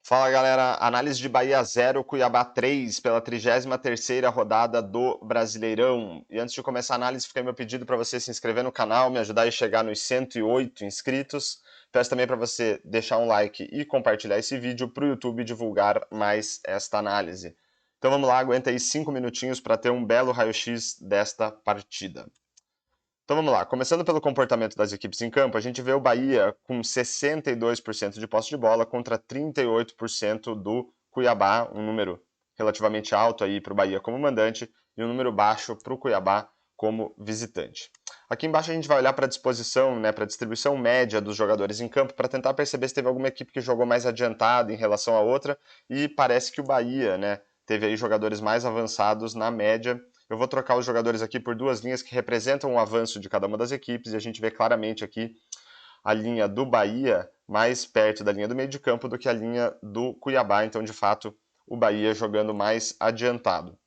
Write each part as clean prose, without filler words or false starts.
Fala galera, análise de Bahia 0, Cuiabá 3 pela 33ª rodada do Brasileirão. E antes de começar a análise, fica aí meu pedido para você se inscrever no canal, me ajudar a chegar nos 108 inscritos. Peço também para você deixar um like e compartilhar esse vídeo para o YouTube divulgar mais esta análise. Então vamos lá, aguenta aí 5 minutinhos para ter um belo raio-x desta partida. Então vamos lá, começando pelo comportamento das equipes em campo, a gente vê o Bahia com 62% de posse de bola contra 38% do Cuiabá, um número relativamente alto aí para o Bahia como mandante e um número baixo para o Cuiabá como visitante. Aqui embaixo a gente vai olhar para a disposição, para a distribuição média dos jogadores em campo para tentar perceber se teve alguma equipe que jogou mais adiantado em relação à outra e parece que o Bahia, teve aí jogadores mais avançados na média. Eu vou trocar os jogadores aqui por duas linhas que representam o avanço de cada uma das equipes e a gente vê claramente aqui a linha do Bahia mais perto da linha do meio de campo do que a linha do Cuiabá, então de fato o Bahia jogando mais adiantado.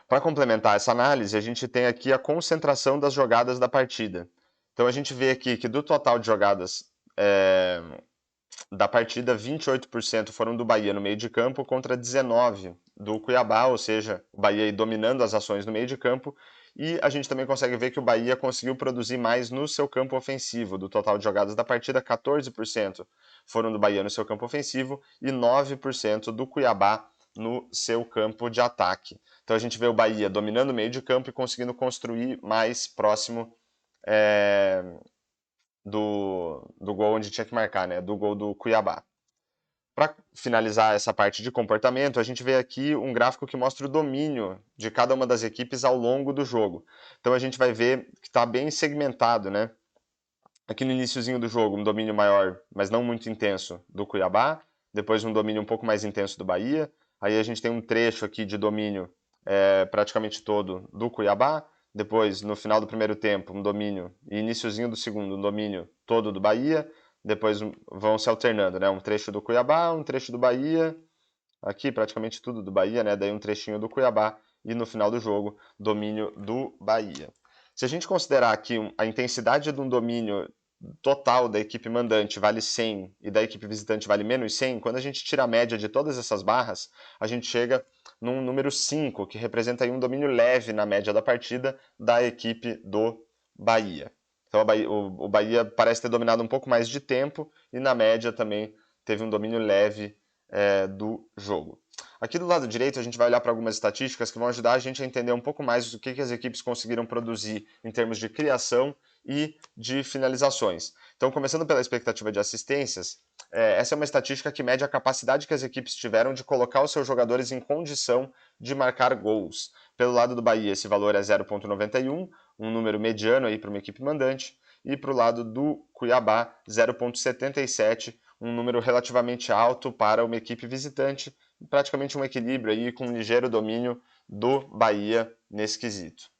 Para complementar essa análise, a gente tem aqui a concentração das jogadas da partida. Então a gente vê aqui que do total de jogadas da partida, 28% foram do Bahia no meio de campo contra 19% do Cuiabá, ou seja, o Bahia aí dominando as ações no meio de campo. E a gente também consegue ver que o Bahia conseguiu produzir mais no seu campo ofensivo. Do total de jogadas da partida, 14% foram do Bahia no seu campo ofensivo e 9% do Cuiabá no seu campo de ataque. Então a gente vê o Bahia dominando o meio de campo e conseguindo construir mais próximo do gol onde tinha que marcar, do gol do Cuiabá. Para finalizar essa parte de comportamento, a gente vê aqui um gráfico que mostra o domínio de cada uma das equipes ao longo do jogo. Então a gente vai ver que está bem segmentado, Aqui no iniciozinho do jogo, um domínio maior, mas não muito intenso, do Cuiabá. Depois um domínio um pouco mais intenso do Bahia. Aí a gente tem um trecho aqui de domínio praticamente todo do Cuiabá. Depois, no final do primeiro tempo, um domínio, e iniciozinho do segundo, um domínio todo do Bahia. Depois vão se alternando, Um trecho do Cuiabá, um trecho do Bahia. Aqui praticamente tudo do Bahia, Daí um trechinho do Cuiabá. E no final do jogo, domínio do Bahia. Se a gente considerar aqui a intensidade de um domínio total da equipe mandante vale 100 e da equipe visitante vale menos 100, quando a gente tira a média de todas essas barras, a gente chega num número 5, que representa aí um domínio leve na média da partida da equipe do Bahia. Então o Bahia parece ter dominado um pouco mais de tempo e na média também teve um domínio leve do jogo. Aqui do lado direito a gente vai olhar para algumas estatísticas que vão ajudar a gente a entender um pouco mais o que as equipes conseguiram produzir em termos de criação e de finalizações. Então, começando pela expectativa de assistências, essa é uma estatística que mede a capacidade que as equipes tiveram de colocar os seus jogadores em condição de marcar gols. Pelo lado do Bahia, esse valor é 0,91, um número mediano aí para uma equipe mandante, e para o lado do Cuiabá, 0,77, um número relativamente alto para uma equipe visitante, praticamente um equilíbrio aí com um ligeiro domínio do Bahia nesse quesito.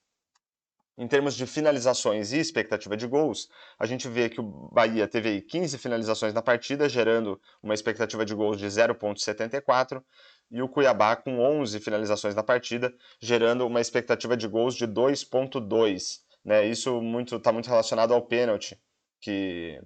Em termos de finalizações e expectativa de gols, a gente vê que o Bahia teve aí 15 finalizações na partida, gerando uma expectativa de gols de 0,74, e o Cuiabá com 11 finalizações na partida, gerando uma expectativa de gols de 2,2. Isso está muito relacionado ao pênalti que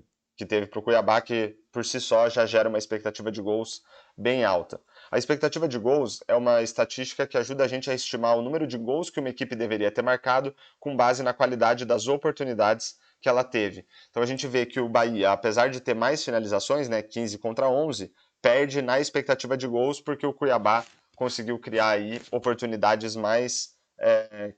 teve para o Cuiabá, que por si só já gera uma expectativa de gols bem alta. A expectativa de gols é uma estatística que ajuda a gente a estimar o número de gols que uma equipe deveria ter marcado com base na qualidade das oportunidades que ela teve. Então a gente vê que o Bahia, apesar de ter mais finalizações, 15 contra 11, perde na expectativa de gols porque o Cuiabá conseguiu criar aí oportunidades mais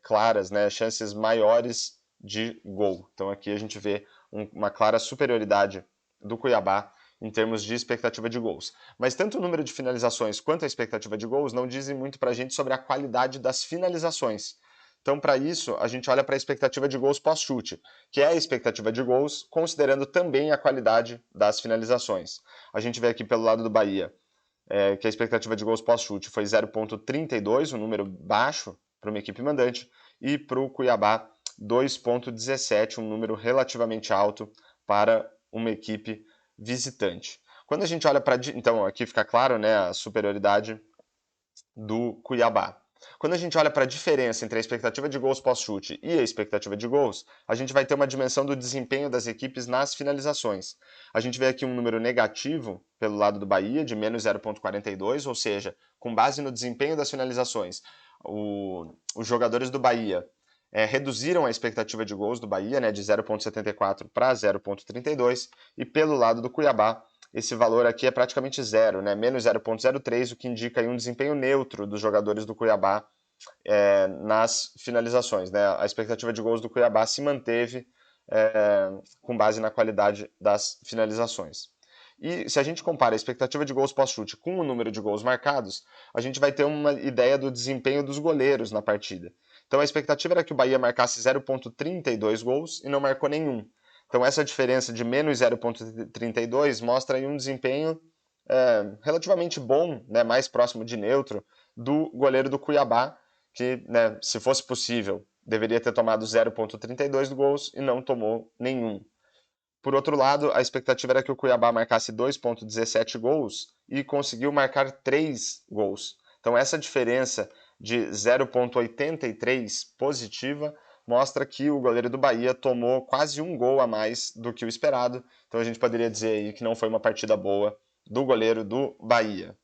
claras, chances maiores de gol. Então aqui a gente vê uma clara superioridade do Cuiabá em termos de expectativa de gols. Mas tanto o número de finalizações quanto a expectativa de gols não dizem muito para a gente sobre a qualidade das finalizações. Então, para isso, a gente olha para a expectativa de gols pós-chute, que é a expectativa de gols, considerando também a qualidade das finalizações. A gente vê aqui pelo lado do Bahia que a expectativa de gols pós-chute foi 0,32, um número baixo para uma equipe mandante, e para o Cuiabá 2,17, um número relativamente alto para uma equipe visitante. Quando a gente olha para... Então, aqui fica claro a superioridade do Cuiabá. Quando a gente olha para a diferença entre a expectativa de gols pós-chute e a expectativa de gols, a gente vai ter uma dimensão do desempenho das equipes nas finalizações. A gente vê aqui um número negativo pelo lado do Bahia, de menos 0,42, ou seja, com base no desempenho das finalizações, os jogadores do Bahia reduziram a expectativa de gols do Bahia, né, de 0,74 para 0,32, e pelo lado do Cuiabá, esse valor aqui é praticamente zero, né, menos 0,03, o que indica aí um desempenho neutro dos jogadores do Cuiabá nas finalizações, né? A expectativa de gols do Cuiabá se manteve com base na qualidade das finalizações. E se a gente compara a expectativa de gols pós-chute com o número de gols marcados, a gente vai ter uma ideia do desempenho dos goleiros na partida. Então a expectativa era que o Bahia marcasse 0,32 gols e não marcou nenhum. Então essa diferença de menos 0,32 mostra aí um desempenho relativamente bom, né, mais próximo de neutro, do goleiro do Cuiabá, que, né, se fosse possível, deveria ter tomado 0,32 gols e não tomou nenhum. Por outro lado, a expectativa era que o Cuiabá marcasse 2,17 gols e conseguiu marcar 3 gols. Então essa diferença de 0,83 positiva mostra que o goleiro do Bahia tomou quase um gol a mais do que o esperado. Então a gente poderia dizer aí que não foi uma partida boa do goleiro do Bahia.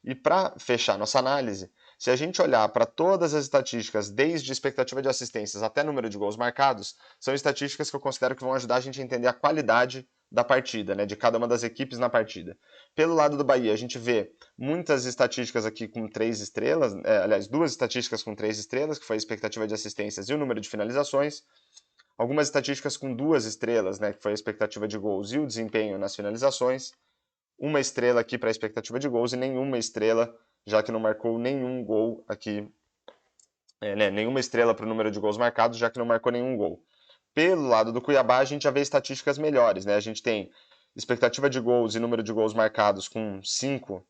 E para fechar nossa análise, se a gente olhar para todas as estatísticas, desde expectativa de assistências até número de gols marcados, são estatísticas que eu considero que vão ajudar a gente a entender a qualidade da partida, né, de cada uma das equipes na partida. Pelo lado do Bahia, a gente vê muitas estatísticas aqui com 3 estrelas, aliás, 2 estatísticas com 3 estrelas, que foi a expectativa de assistências e o número de finalizações. Algumas estatísticas com 2 estrelas, né, que foi a expectativa de gols e o desempenho nas finalizações. Uma estrela aqui para a expectativa de gols e nenhuma estrela, já que não marcou nenhum gol aqui, nenhuma estrela para o número de gols marcados, já que não marcou nenhum gol. Pelo lado do Cuiabá, a gente já vê estatísticas melhores, né? A gente tem expectativa de gols e número de gols marcados com 5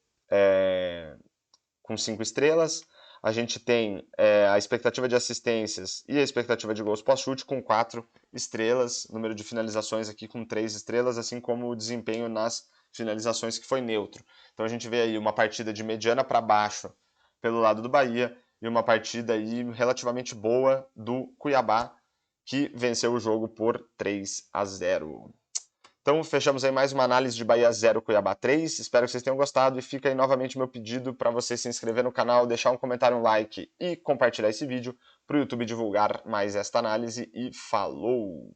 estrelas. A gente tem a expectativa de assistências e a expectativa de gols pós-chute com 4 estrelas, número de finalizações aqui com 3 estrelas, assim como o desempenho nas finalizações que foi neutro. Então a gente vê aí uma partida de mediana para baixo pelo lado do Bahia e uma partida aí relativamente boa do Cuiabá, que venceu o jogo por 3-0. Então fechamos aí mais uma análise de Bahia 0, Cuiabá 3. Espero que vocês tenham gostado e fica aí novamente meu pedido para você se inscrever no canal, deixar um comentário, um like e compartilhar esse vídeo para o YouTube divulgar mais esta análise. E falou!